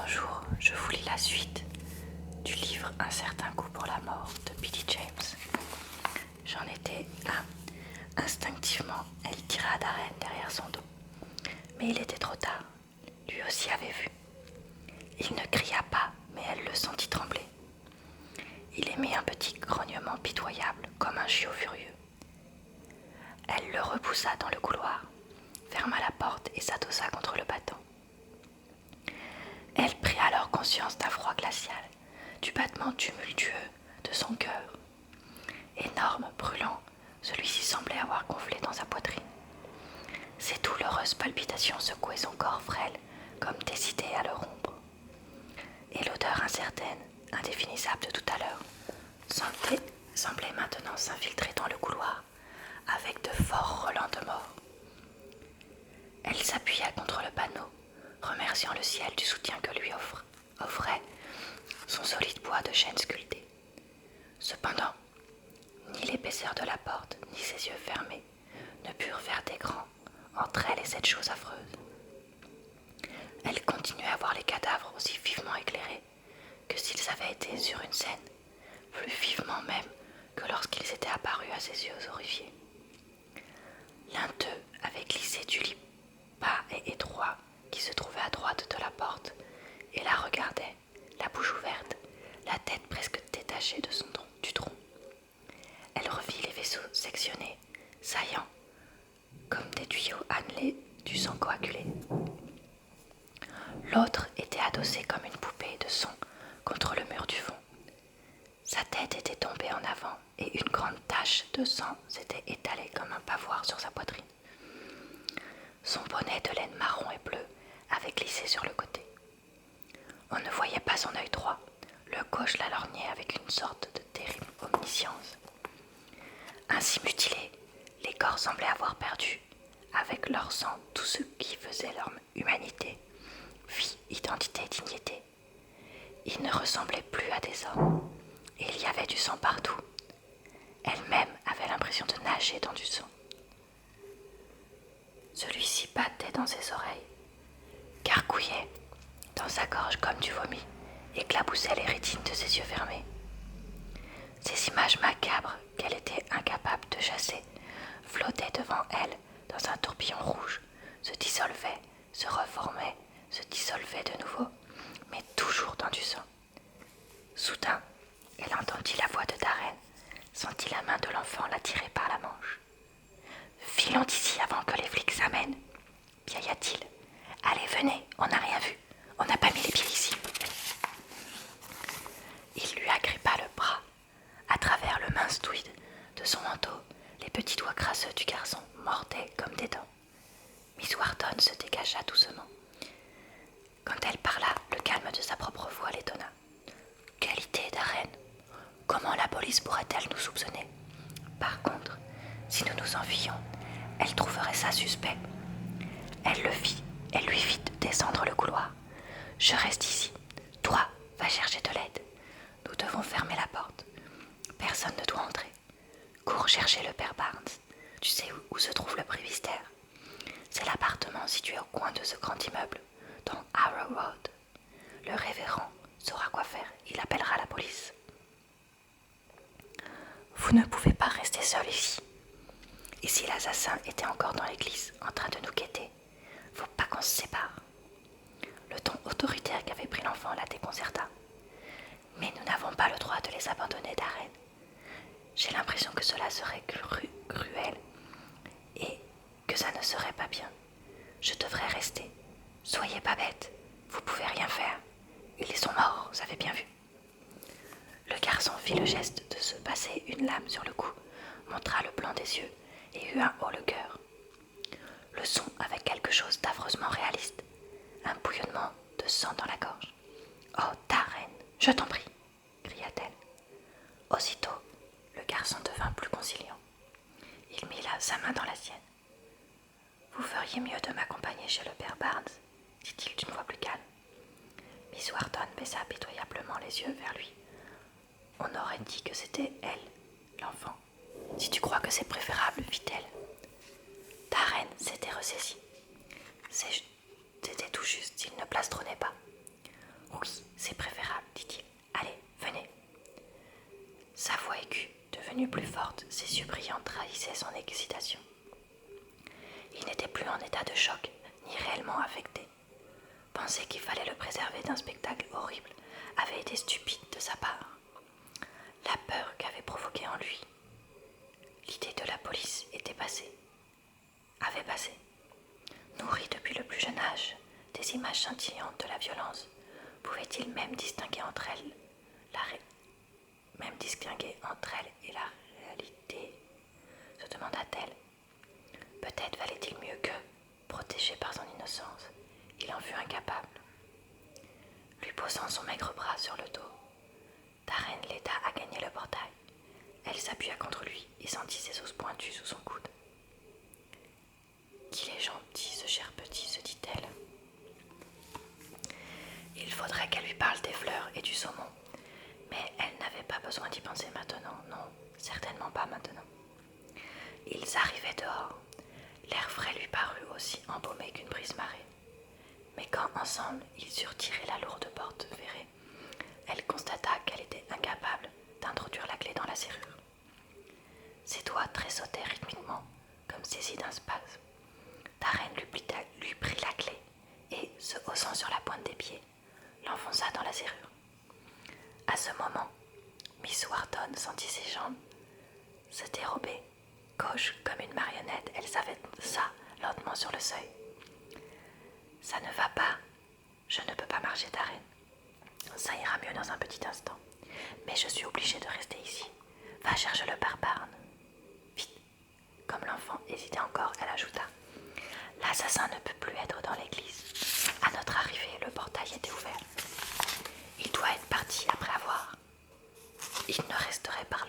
Bonjour, je vous lis la suite du livre Un certain goût pour la mort de Billy James. J'en étais à. Instinctivement, elle tira Darren derrière son dos. Mais il était trop tard. Lui aussi avait vu. Il ne cria pas, mais elle le sentit trembler. Il émit un petit grognement pitoyable, comme un chiot furieux. Elle le repoussa dans le couloir, ferma la porte et s'adossa contre le battant. Elle prit alors conscience d'un froid glacial, du battement tumultueux de son cœur. Énorme, brûlant, celui-ci semblait avoir gonflé dans sa poitrine. Ses douloureuses palpitations secouaient son corps frêle, comme décidé à le rompre. Et l'odeur incertaine, indéfinissable de tout à l'heure, semblait maintenant s'infiltrer dans le couloir, avec de forts relents de mort. Elle s'appuya contre le panneau, remerciant le ciel du soutien que lui offrait son solide bois de chêne sculpté. Cependant, ni l'épaisseur de la porte, ni ses yeux fermés ne purent faire d'écran entre elle et cette chose affreuse. Elle continuait à voir les cadavres aussi vivement éclairés que s'ils avaient été sur une scène, plus vivement même que lorsqu'ils étaient apparus à ses yeux horrifiés. L'un d'eux avait glissé du lit bas et étroit qui se trouvait à droite de la porte et la regardait, la bouche ouverte, la tête presque détachée de du tronc. Elle revit les vaisseaux sectionnés, saillants, comme des tuyaux annelés du sang coagulé. L'autre était adossé comme une poupée de son contre le mur du fond. Sa tête était tombée en avant et une grande tache de sang s'était étalée comme un pavoir sur sa poitrine. Son bonnet de laine marron et bleu avait glissé sur le côté. On ne voyait pas son œil droit, le gauche la lorgnait avec une sorte de terrible omniscience. Ainsi mutilés, les corps semblaient avoir perdu, avec leur sang, tout ce qui faisait leur humanité, vie, identité, dignité. Ils ne ressemblaient plus à des hommes, et il y avait du sang partout. Elle-même avait l'impression de nager dans du sang. Celui-ci battait dans ses oreilles, gargouillait dans sa gorge comme du vomi, éclaboussait les rétines de ses yeux fermés. Ces images macabres qu'elle était incapable de chasser flottaient devant elle dans un tourbillon rouge, se dissolvaient, se reformaient, se dissolvaient de nouveau, mais toujours dans du sang. Soudain, elle entendit la voix de Darren, sentit la main de l'enfant la tirer par la manche. « Filons d'ici avant que les flics s'amènent, piailla-t-il. Allez, venez, on n'a rien vu, on n'a pas mis les pieds ici. » Il lui agrippa le bras. À travers le mince tweed de son manteau, les petits doigts crasseux du garçon mordaient comme des dents. Miss Wharton se dégagea doucement. Quand elle parla, le calme de sa propre voix l'étonna. « Quelle idée, Darren! Comment la police pourrait-elle nous soupçonner? Par contre, si nous nous enfuyions, elle trouverait ça suspect. » Elle lui fit descendre le couloir. « Je reste ici. Toi, va chercher de l'aide. Nous devons fermer la porte. Personne ne doit entrer. Cours chercher le père Barnes. Tu sais où se trouve le presbytère? C'est l'appartement situé au coin de ce grand immeuble, dans Harrow Road. Le révérend saura quoi faire. Il appellera la police. Vous ne pouvez pas rester seul ici. Et si l'assassin était encore dans l'église, en train de nous guetter, faut pas qu'on se sépare. » Le ton autoritaire qu'avait pris l'enfant la déconcerta. « Mais nous n'avons pas le droit de les abandonner, Darren. J'ai l'impression que cela serait cruel et que ça ne serait pas bien. Je devrais rester. Soyez pas bête, vous pouvez rien faire. Ils sont morts, vous avez bien vu. » Le garçon fit le geste de se passer une lame sur le cou, montra le blanc des yeux et eut un haut le cœur. Le son avait quelque chose d'affreusement réaliste, un bouillonnement de sang dans la gorge. « Oh, Darren, je t'en prie !» cria-t-elle. Aussitôt, le garçon devint plus conciliant. Il mit sa main dans la sienne. « Vous feriez mieux de m'accompagner chez le père Barnes, dit-il d'une voix plus calme. Miss Wharton baissa pitoyablement les yeux vers lui. On aurait dit que c'était elle, l'enfant. Si tu crois que c'est préférable, fit-elle. Darren s'était ressaisi. C'était tout juste s'il ne plastronnait pas. Oui, c'est préférable, dit-il. Allez, venez. Sa voix aiguë, devenue plus forte, ses yeux brillants trahissaient son excitation. Il n'était plus en état de choc, ni réellement affecté. Penser qu'il fallait le préserver d'un spectacle horrible avait été stupide de sa part. La peur qu'avait provoquée en lui l'idée de la police avait passé. Nourri depuis le plus jeune âge des images scintillantes de la violence, pouvait-il même distinguer entre elles et la réalité, se demanda-t-elle. Peut-être valait-il mieux que, protégé par son innocence, il en fut incapable. Lui posant son maigre bras sur le dos, Darren l'aida à gagner le portail. Elle s'appuya contre lui et sentit ses os pointus sous son coude. « Qu'il est gentil, ce cher petit, se dit-elle. Il faudrait qu'elle lui parle des fleurs et du saumon, mais elle n'avait pas besoin d'y penser maintenant, non, certainement pas maintenant. Ils arrivaient dehors. L'air frais lui parut aussi embaumé qu'une brise marée. Mais quand, ensemble, ils eurent tiré la lourde porte ferrée, elle constata qu'elle était incapable d'introduire la clé dans la serrure. Ses doigts tressautaient rythmiquement, comme saisis d'un spasme. Darren lui prit la clé et, se haussant sur la pointe des pieds, l'enfonça dans la serrure. À ce moment, Miss Wharton sentit ses jambes se dérober. Gauche comme une marionnette, elle s'avança lentement sur le seuil. « Ça ne va pas. Je ne peux pas marcher, Darren. Ça ira mieux dans un petit instant. Mais je suis obligée de rester ici. Va chercher le père Barnes. Vite. » Comme l'enfant hésitait encore, elle ajouta. « L'assassin ne peut plus être dans l'église. À notre arrivée, le portail était ouvert. Il doit être parti après avoir. Il ne resterait par